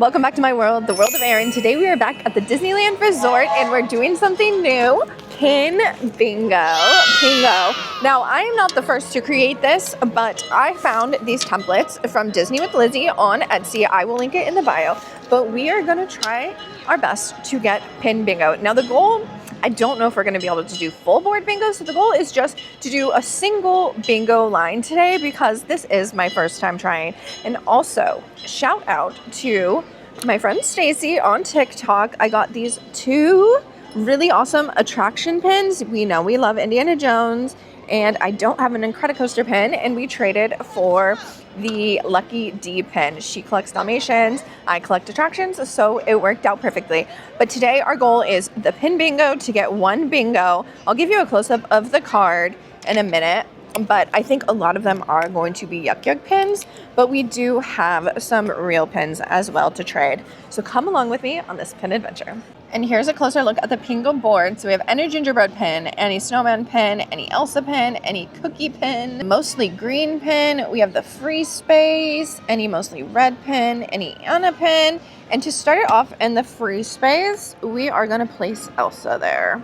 Welcome back to my world, the world of Erin. Today we are back at the Disneyland Resort and we're doing something new. Pin Bingo. Pingo. Now, I am not the first to create this, but I found these templates from Disney with Lizzie on Etsy. I will link it in the bio. But we are gonna try our best to get Pin Bingo. Now the goal, I don't know if we're gonna be able to do full board bingo, so the goal is just to do a single bingo line today because this is my first time trying. And also, shout out to my friend Stacy on TikTok. I got these two really awesome attraction pins. We know we love Indiana Jones, and I don't have an Incredicoaster pin, and we traded for the Lucky D pin. She collects Dalmatians, I collect attractions, so it worked out perfectly. But today our goal is the Pin Bingo to get one bingo. I'll give you a close-up of the card in a minute, but I think a lot of them are going to be Yuck Yuck pins, but we do have some real pins as well to trade. So come along with me on this pin adventure. And here's a closer look at the Pingo board. So we have any gingerbread pin, any snowman pin, any Elsa pin, any cookie pin, mostly green pin. We have the free space, any mostly red pin, any Anna pin. And to start it off in the free space, we are gonna place Elsa there.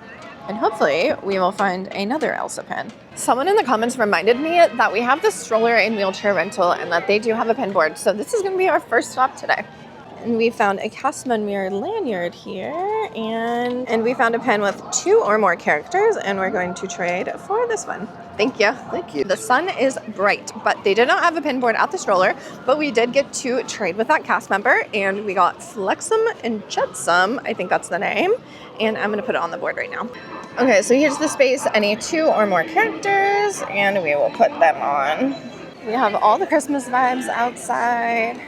And hopefully we will find another Elsa pin. Someone in the comments reminded me that we have the stroller and wheelchair rental and that they do have a pin board. So this is gonna be our first stop today. And we found a Castman mirror lanyard here, and we found a pen with 2 or more characters, and we're going to trade for this one. Thank you. Thank you. The sun is bright, but they did not have a pin board at the stroller, but we did get to trade with that cast member, and we got Flexum and Jetsum, I think that's the name, and I'm gonna put it on the board right now. Okay, so here's the space, any 2 or more characters, and we will put them on. We have all the Christmas vibes outside.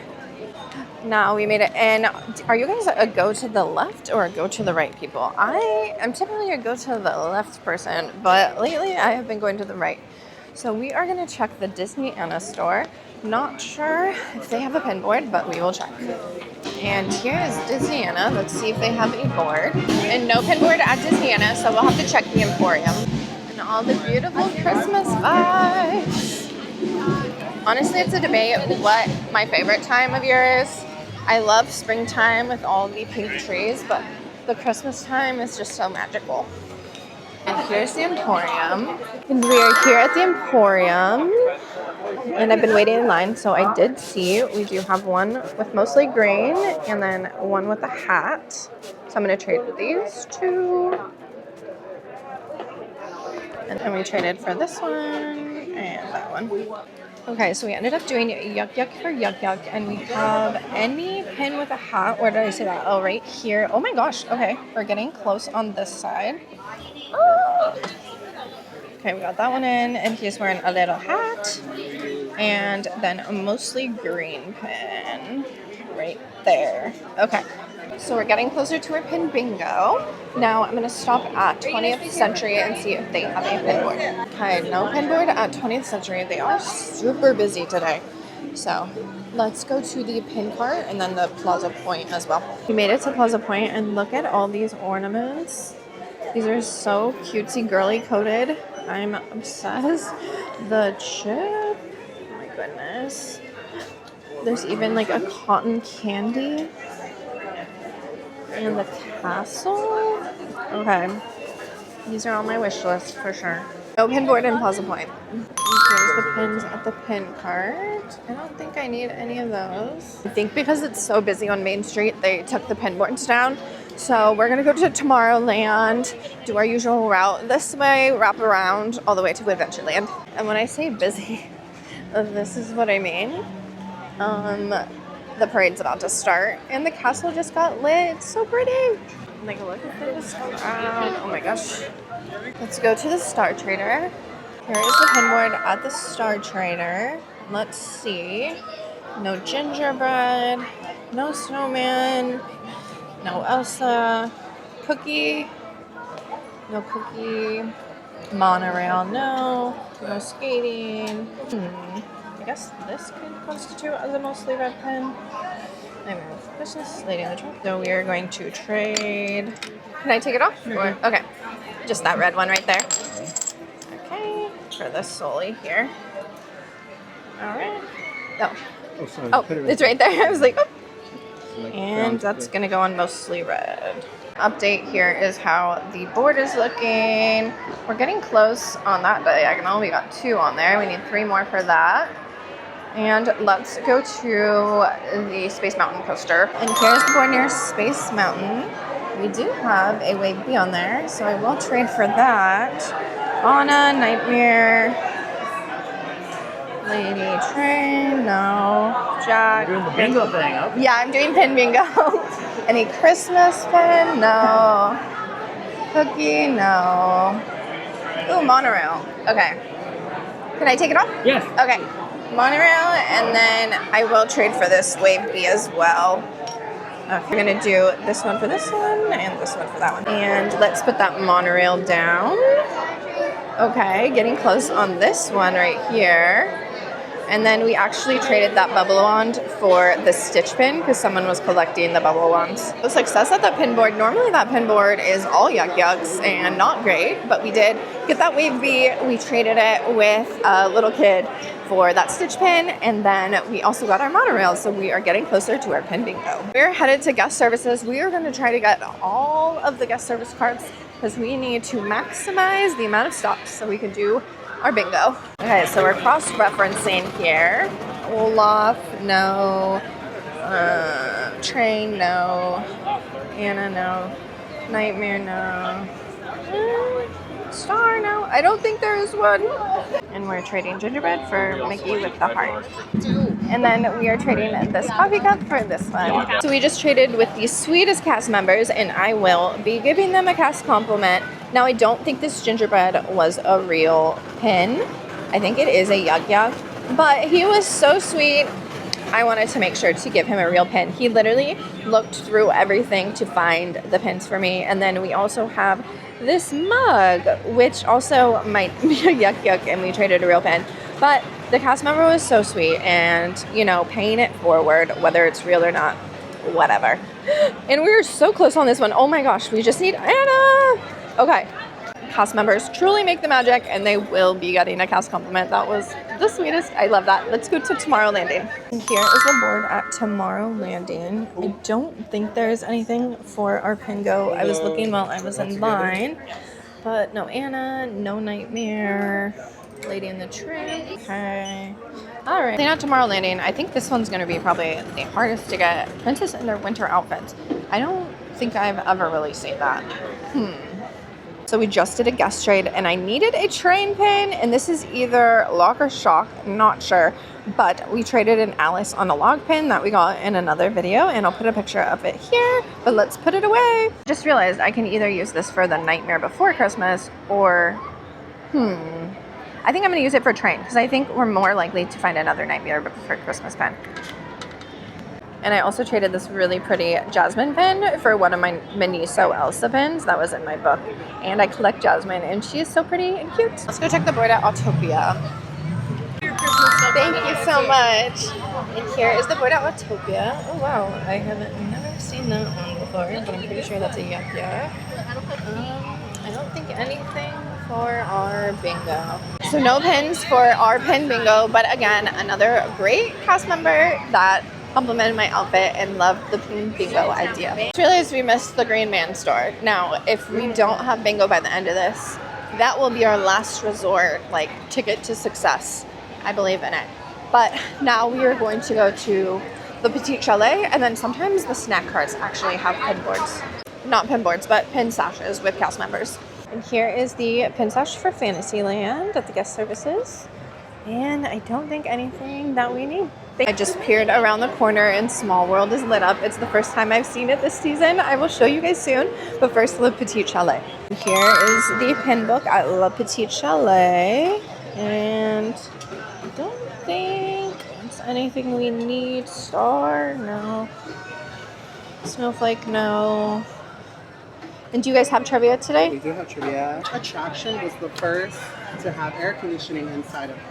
Now we made it in. Are you guys a go to the left or a go to the right people? I am typically a go to the left person, but lately I have been going to the right. So we are going to check the Disney Anna store. Not sure if they have a pin board, but we will check. And here is Disney Anna. Let's see if they have a board. And no pin board at Disney Anna, so we'll have to check the Emporium. And all the beautiful Christmas vibes. Honestly, it's a debate what my favorite time of year is. I love springtime with all the pink trees, but the Christmas time is just so magical. And here's the Emporium. And we are here at the Emporium. And I've been waiting in line, so I did see we do have one with mostly green and then one with a hat. So I'm going to trade with these 2. And then we traded for this one and that one. Okay, so we ended up doing Yuck Yuck for Yuck Yuck, and we have any pin with a hat. Where did I say that? Oh, right here. Oh my gosh. Okay, we're getting close on this side. Oh. Okay, we got that one in, and he's wearing a little hat. And then a mostly green pin right there. Okay, so we're getting closer to our Pin Bingo. Now I'm going to stop at 20th Century and see if they have a pin board. Okay, no pin board at 20th Century. They are super busy today. So let's go to the pin cart and then the Plaza Point as well. We made it to Plaza Point and look at all these ornaments. These are so cutesy girly coated. I'm obsessed. The chip. Oh my goodness. There's even like a cotton candy. And the castle. Okay. These are on my wish list for sure. No pin board in Plaza Point. Here's the pins at the pin cart. I don't think I need any of those. I think because it's so busy on Main Street, they took the pin boards down. So we're gonna go to Tomorrowland, do our usual route this way, wrap around all the way to Adventureland. And when I say busy, this is what I mean. The parade's about to start, and the castle just got lit. It's so pretty. Like, look at this crowd. Oh my gosh. Let's go to the Star Trader. Here is the pin board at the Star Trader. Let's see. No gingerbread, no snowman, no Elsa, cookie, no cookie, monorail, no skating. I guess this could constitute as a mostly red pen. This is Lady in the Tramp. So we are going to trade. Can I take it off? Mm-hmm. Okay. Just that red one right there. Okay. For the Sully here. All right. No. Oh, sorry. Oh, it's right there. I was like, oh. And that's gonna go on mostly red. Update here is how the board is looking. We're getting close on that diagonal. We got 2 on there. We need 3 more for that. And let's go to the Space Mountain coaster. And here's the board near Space Mountain. We do have a Wave B on there, so I will trade for that. Anna, Nightmare, Lady Train, no. Jack. You're doing the bingo thing, okay? Yeah, I'm doing pin bingo. Any Christmas pin? No. Cookie? No. Ooh, monorail. Okay. Can I take it off? Yes. Okay. Monorail, and then I will trade for this Wave B as well. We're gonna do this one for this one, and this one for that one. And let's put that monorail down. Okay, getting close on this one right here. And then we actually traded that bubble wand for the stitch pin because someone was collecting the bubble wands. The success at that pin board, normally that pin board is all yuck yucks and not great, but we did get that Wave B. We traded it with a little kid for that stitch pin, and then we also got our monorail, so we are getting closer to our pin bingo. We're headed to guest services. We are going to try to get all of the guest service cards because we need to maximize the amount of stops so we can do our bingo. Okay, so we're cross-referencing here. Olaf, no. Train, no. Anna, no. Nightmare, no. Star, no. I don't think there is one. And we're trading gingerbread for Mickey with the heart. And then we are trading this coffee cup for this one. So we just traded with the sweetest cast members, and I will be giving them a cast compliment. Now, I don't think this gingerbread was a real pin. I think it is a yuck yuck, but he was so sweet. I wanted to make sure to give him a real pin. He literally looked through everything to find the pins for me. And then we also have this mug, which also might be a yuck yuck, and we traded a real pin. But the cast member was so sweet, and, you know, paying it forward, whether it's real or not, whatever. And we were so close on this one. Oh my gosh, we just need Anna. Okay. Cast members truly make the magic, and they will be getting a cast compliment. That was the sweetest. I love that. Let's go to Tomorrowland. And here is the board at Tomorrowland. I don't think there's anything for our Pingo. I was looking while I was in line, but no Anna, no Nightmare, Lady in the Tree. Okay. All right. Not Tomorrowland. I think this one's going to be probably the hardest to get. Princess in their winter outfits. I don't think I've ever really seen that. So we just did a guest trade, and I needed a train pin, and this is either Lock or Shock, not sure, but we traded an Alice on a log pin that we got in another video, and I'll put a picture of it here, but let's put it away. Just realized I can either use this for the Nightmare Before Christmas, or, I think I'm gonna use it for train, because I think we're more likely to find another Nightmare Before Christmas pin. And I also traded this really pretty Jasmine pin for one of my Miniso Elsa pins that was in my book. And I collect Jasmine, and she is so pretty and cute. Let's go check the board at Autopia. Thank you so much. And here is the board at Autopia. Oh wow, I haven't never seen that one before, but I'm pretty sure that's a yuck yuck. I don't think anything for our bingo. So no pins for our pin bingo, but again, another great cast member that complimented my outfit and loved the pin bingo idea. I realized we missed the Green Man store. Now, if we don't have bingo by the end of this, that will be our last resort, like ticket to success. I believe in it. But now we are going to go to the Petite Chalet, and then sometimes the snack carts actually have pin boards. Not pin boards, but pin sashes with cast members. And here is the pin sash for Fantasyland at the guest services. And I don't think anything that we need. I just peered around the corner and Small World is lit up. It's the first time I've seen it this season. I will show you guys soon, but first Le Petit Chalet. Here is the pin book at Le Petit Chalet, and I don't think it's anything we need. Star, no. Snowflake, no. And do you guys have trivia today? We do have trivia. Attraction was the first to have air conditioning inside of it.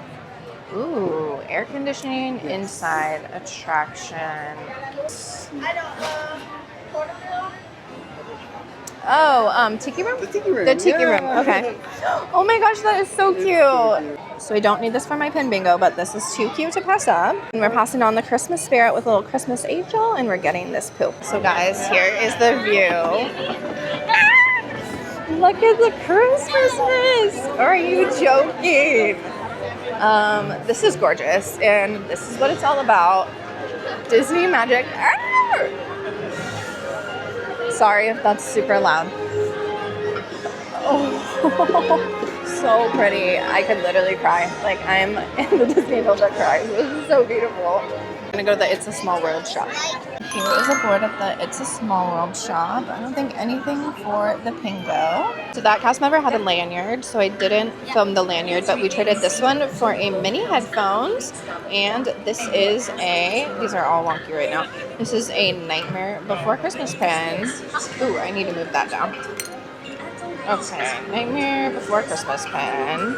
Ooh, air conditioning inside attraction. Oh, tiki room? The tiki room. The tiki room, yeah. okay. Oh my gosh, that is so It's cute. so cute. So I don't need this for my pin bingo, but this is too cute to pass up. And we're passing on the Christmas spirit with a little Christmas angel, and we're getting this poop. So guys, here is the view. Look at the Christmasness. Are you joking? This is gorgeous, and this is what it's all about. Disney magic. Sorry if that's super loud. Oh, so pretty. I could literally cry. Like, I'm in the Disney World that cries. This is so beautiful. I'm gonna go to the It's a Small World shop. Here is a board at the It's a Small World shop. I don't think anything for the Pingo. So that cast member had a lanyard, so I didn't film the lanyard, but we traded this one for a mini headphones. And this is these are all wonky right now. This is a Nightmare Before Christmas pen. Ooh, I need to move that down. Okay, Nightmare Before Christmas pen.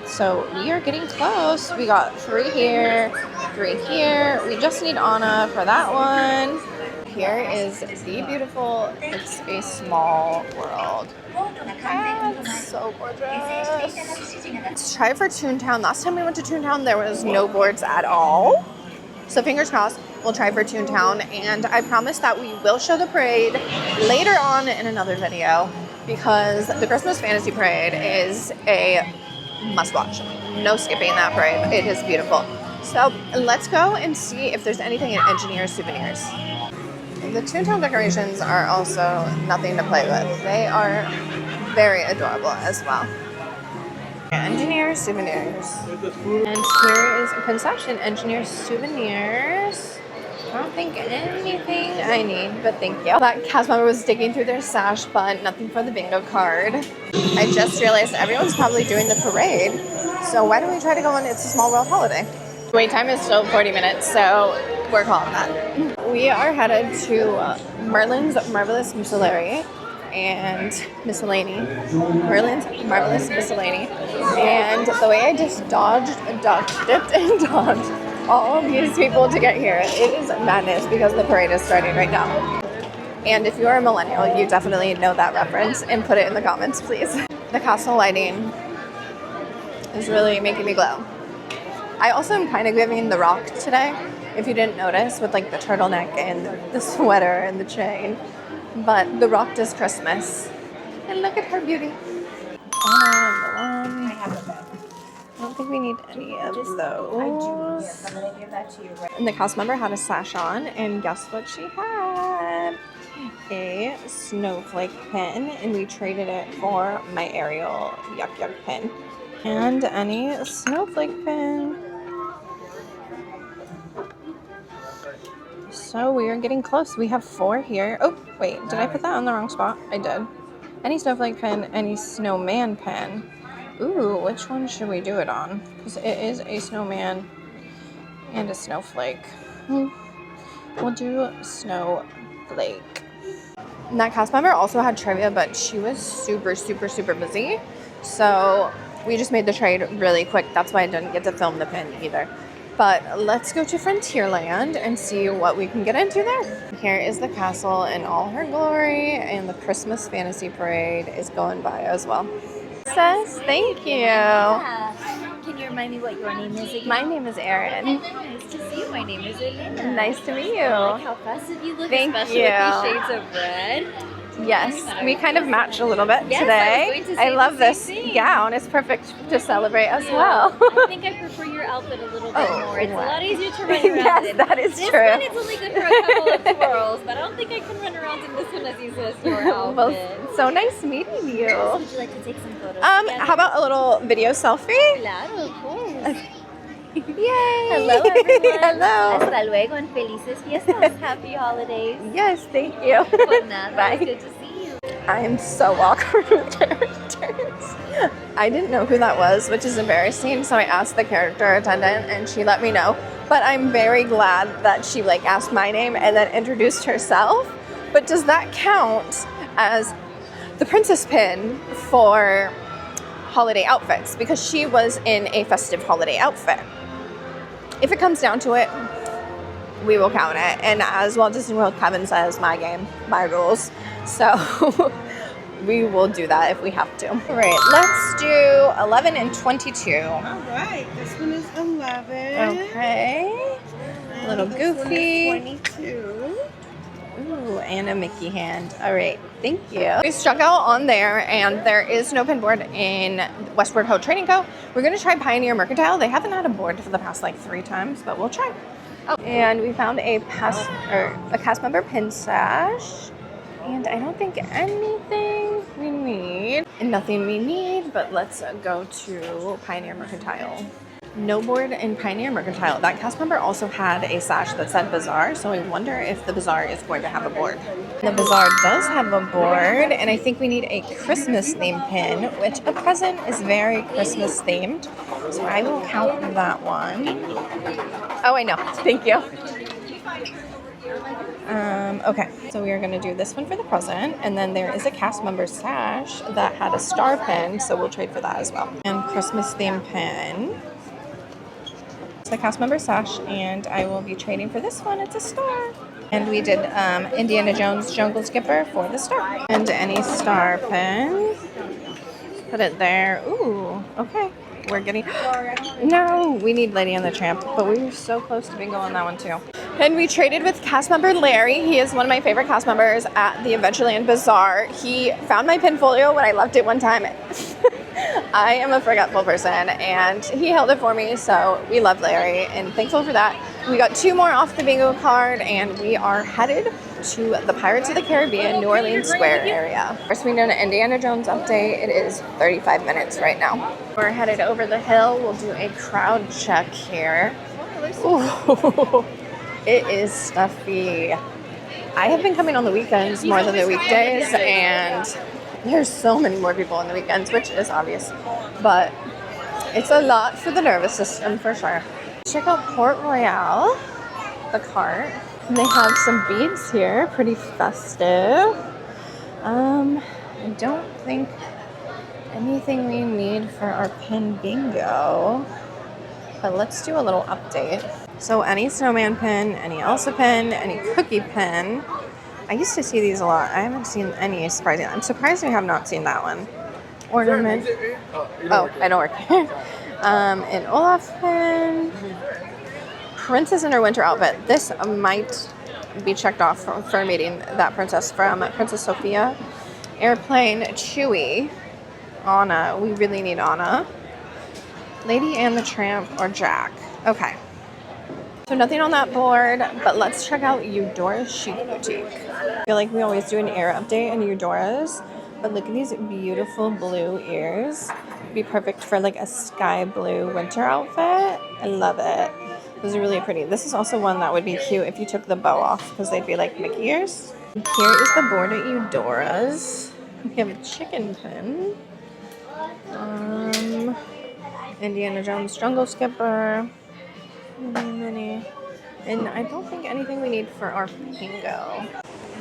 So we are getting close. We got 3 here, 3 here. We just need Anna for that one. Here is the beautiful It's a Small World. Ah, it's so gorgeous. Let's try for Toontown. Last time we went to Toontown, there was no boards at all. So fingers crossed, we'll try for Toontown. And I promise that we will show the parade later on in another video, because the Christmas Fantasy Parade is a must watch. No skipping that parade. It is beautiful. So let's go and see if there's anything in Engineer Souvenirs. The Toontown decorations are also nothing to play with. They are very adorable as well. Engineer Souvenirs. And here is a concession. Engineer Souvenirs. I don't think anything I need, but thank you. That cast member was digging through their stash, but nothing for the bingo card. I just realized everyone's probably doing the parade, so why don't we try to go on It's a Small World holiday? Wait time is still 40 minutes, so we're calling that. We are headed to Merlin's Marvelous Miscellany and Miscellany. Merlin's Marvelous Miscellany. And the way I just dodged, dipped, and dodged all of these people to get here, it is madness because the parade is starting right now. And if you are a millennial, you definitely know that reference, and put it in the comments, please. The castle lighting is really making me glow. I also am kind of giving The Rock today, if you didn't notice, with like the turtleneck and the sweater and the chain. But The Rock does Christmas. And look at her beauty. I don't think we need any of those. I'm gonna give that to you right. And the cast member had a sash on, and guess what she had? A snowflake pin, and we traded it for my Ariel Yuck Yuck pin. And any snowflake pin. So we are getting close. We have 4 here. Oh, wait, did I put that on the wrong spot? I did. Any snowflake pin, any snowman pin. Ooh, which one should we do it on? Because it is a snowman and a snowflake. We'll do snowflake. And that cast member also had trivia, but she was super, super, super busy. So we just made the trade really quick. That's why I didn't get to film the pin either. But let's go to Frontierland and see what we can get into there. Here is the castle in all her glory, and the Christmas Fantasy Parade is going by as well. Sis, thank you. Yeah. Can you remind me what your name is again? My name is Erin. Nice to see you. My name is Elena. Nice to meet you. I like how festive you look, Thank especially you. with these shades of red. Yes, we kind of match a little bit Yes, today. I was going to I say love the this same thing. gown. It's perfect to celebrate as Yeah. well. I think I prefer your outfit a little bit Oh, more. It's wow. a lot easier to run around Yes, in. that is this true. one is only good for a couple of twirls, but I don't think I can run around in this one as easy as your outfit. Well, so nice meeting you. Would you like to take some photos together? How about a little video selfie? Claro, of course. Yay! Hello, everyone. Hello. Hasta luego and felices fiestas. Happy holidays. Yes, thank you. Por nada. Bye. It's good to see you. I am so awkward with characters. I didn't know who that was, which is embarrassing, so I asked the character attendant and she let me know. But I'm very glad that she asked my name and then introduced herself. But does that count as the princess pin for holiday outfits? Because she was in a festive holiday outfit. If it comes down to it, we will count it. And as Walt Disney World Kevin says, my game, my rules. So we will do that if we have to. All right, let's do 11 and 22. All right, this one is 11. Okay. A little goofy. 22. Ooh, and a Mickey hand. All right, thank you. We struck out on there, and there is no pin board in Westward Ho Trading Co. We're gonna try Pioneer Mercantile. They haven't had a board for the past like 3 times, but we'll try. Oh, and we found a cast member pin sash, and I don't think anything we need, and nothing we need. But let's go to Pioneer Mercantile. No board in Pioneer Mercantile. That cast member also had a sash that said Bazaar, so I wonder if the Bazaar is going to have a board. The Bazaar does have a board, and I think we need a Christmas theme pin, which a present is very Christmas themed. So I will count that one. Oh, I know. Thank you. Okay, so we are going to do this one for the present, and then there is a cast member sash that had a star pin, so we'll trade for that as well. And Christmas theme pin. The cast member sash, and I will be trading for this one. It's a star. And we did Indiana Jones Jungle Skipper for the star. And any star pin. Put it there. Ooh, okay. We're getting... No, we need Lady and the Tramp, but we were so close to bingo on that one too. And we traded with cast member Larry. He is one of my favorite cast members at the Adventureland Bazaar. He found my pin folio when I left it one time. I am a forgetful person, and he held it for me, so we love Larry, and thankful for that. We got 2 more off the bingo card, and we are headed to the Pirates of the Caribbean New Orleans Square area. First, we did an Indiana Jones update. It is 35 minutes right now. We're headed over the hill. We'll do a crowd check here. Ooh, it is stuffy. I have been coming on the weekends more than the weekdays, and there's so many more people on the weekends, which is obvious, but it's a lot for the nervous system for sure. Check out Port Royale, the cart. And they have some beads here, pretty festive. I don't think anything we need for our pin bingo, but let's do a little update. So any snowman pin, any Elsa pin, any cookie pin. I used to see these a lot. I haven't seen any surprising. I'm surprised we have not seen that one. Ornament. Oh, I don't work. An Olaf pin. Princess in her winter outfit. This might be checked off for meeting that princess from Princess Sophia. Airplane, Chewie. Anna. We really need Anna. Lady and the Tramp or Jack. Okay. So nothing on that board, but let's check out Eudora's Chic Boutique. I feel like we always do an ear update in Eudora's, but look at these beautiful blue ears. Be perfect for like a sky blue winter outfit. I love it. Those are really pretty. This is also one that would be cute if you took the bow off, because they'd be like Mickey ears. Here is the board at Eudora's. We have a chicken pin. Indiana Jones Jungle Skipper. Mini. And I don't think anything we need for our Pingo.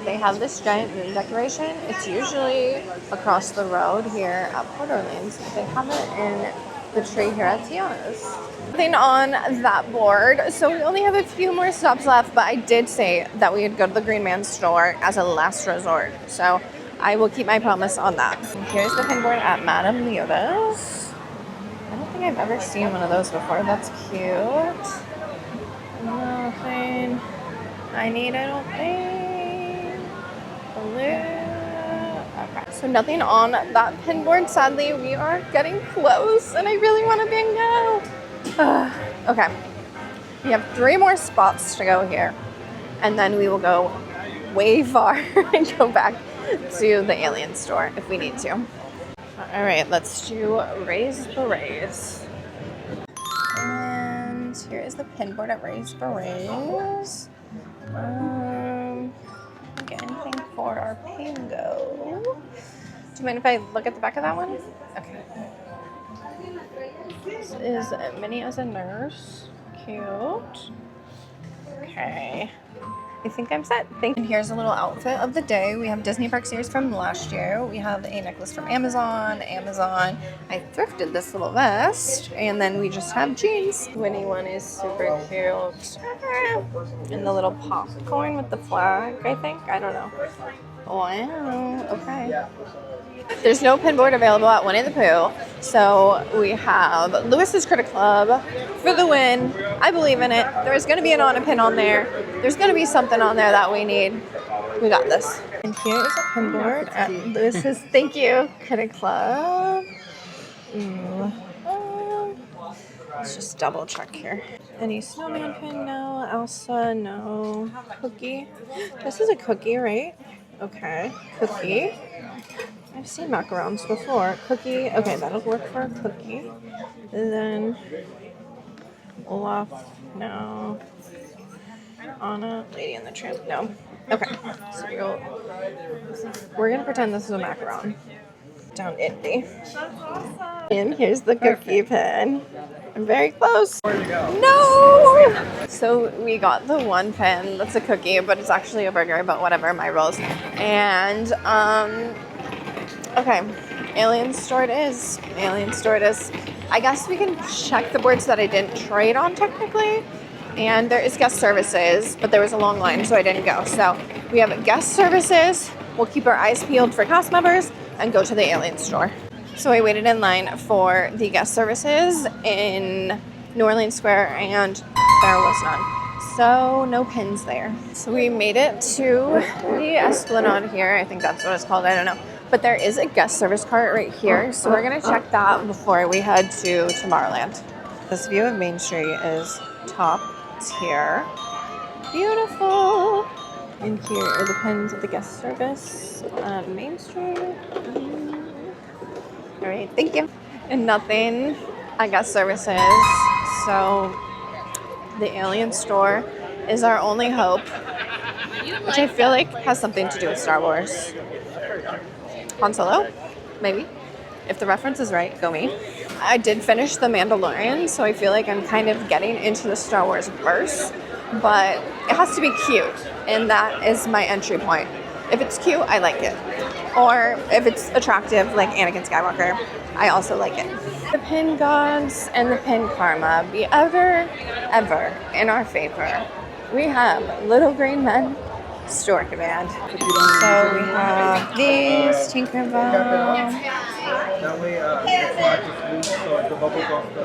They have this giant moon decoration. It's usually across the road here at Port Orleans. They have it in the tree here at Tiana's. Nothing on that board, so we only have a few more stops left, but I did say that we would go to the Green Man store as a last resort, so I will keep my promise on that. And here's the pin board at Madame Leota's. I don't think I've ever seen one of those before. That's cute. Nothing I need, I don't think. Blue. Okay, so nothing on that pin board. Sadly, we are getting close, and I really want a bingo. Okay, we have 3 more spots to go here, and then we will go way far and go back to the alien store if we need to. All right, let's do Raise Berets. And here is the pin board at Raise Berets. Get anything for our Pingo? Do you mind if I look at the back of that one? Okay. This is Minnie as a nurse. Cute. Okay. I think I'm set. And here's a little outfit of the day. We have Disney Park series from last year. We have a necklace from Amazon. I thrifted this little vest. And then we just have jeans. Winnie one is super cute. And the little popcorn with the flag, I think. I don't know. Wow. Okay. There's no pin board available at Winnie the Pooh. So we have Lewis's Critic Club for the win. I believe in it. There's going to be an Anna pin on there. There's going to be something on there that we need. We got this. And here's a pin board at Lewis's Thank You Critic Club. Let's just double check here. Any snowman pin? No. Elsa? No. Cookie? This is a cookie, right? Okay. Cookie. I've seen macarons before. Cookie. Okay, that'll work for a cookie. And then Olaf. No. Anna. Lady and the Tramp. No. Okay. So we're going to pretend this is a macaron. Down Indy. And here's the cookie pin. I'm very close. No! So we got the one pin that's a cookie, but it's actually a burger, but whatever, my rolls. And, okay, Alien Store it is. Alien Store it is. I guess we can check the boards that I didn't trade on technically. And there is guest services, but there was a long line, so I didn't go. So we have guest services. We'll keep our eyes peeled for cast members and go to the Alien Store. So I waited in line for the guest services in New Orleans Square, and there was none. So no pins there. So we made it to the Esplanade here. I think that's what it's called. I don't know. But there is a guest service cart right here. So we're going to check that before we head to Tomorrowland. This view of Main Street is top tier. Beautiful. And here are the pins of the guest service on Main Street. All right, thank you. And nothing at guest services. So the Alien Store is our only hope, which I feel like has something to do with Star Wars. Han Solo? Maybe. If the reference is right, go me. I did finish The Mandalorian, so I feel like I'm kind of getting into the Star Wars verse, but it has to be cute, and that is my entry point. If it's cute, I like it. Or if it's attractive, like Anakin Skywalker, I also like it. The pin gods and the pin karma be ever in our favor. We have Little Green Men, Store Command. So we have these, Tinkerbell. That way, it's not just loose, so the bubble goes the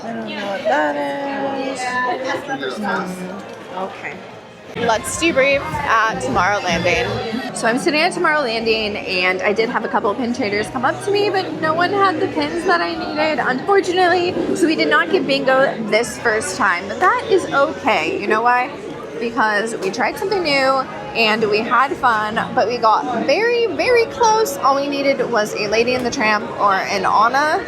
I don't know what that is. Okay. Let's debrief at Tomorrowland. So I'm sitting at Tomorrowland, and I did have a couple of pin traders come up to me, but no one had the pins that I needed, unfortunately. So we did not get bingo this first time, but that is okay. You know why? Because we tried something new and we had fun, but we got very, very close. All we needed was a Lady and the Tramp or an Anna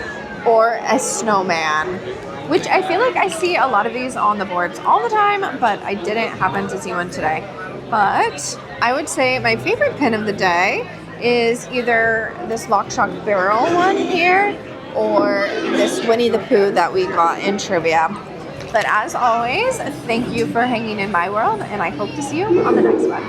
or a snowman, which I feel like I see a lot of these on the boards all the time, but I didn't happen to see one today. But I would say my favorite pin of the day is either this Lock, Shock, Barrel one here or this Winnie the Pooh that we got in trivia. But as always, thank you for hanging in my world, and I hope to see you on the next one.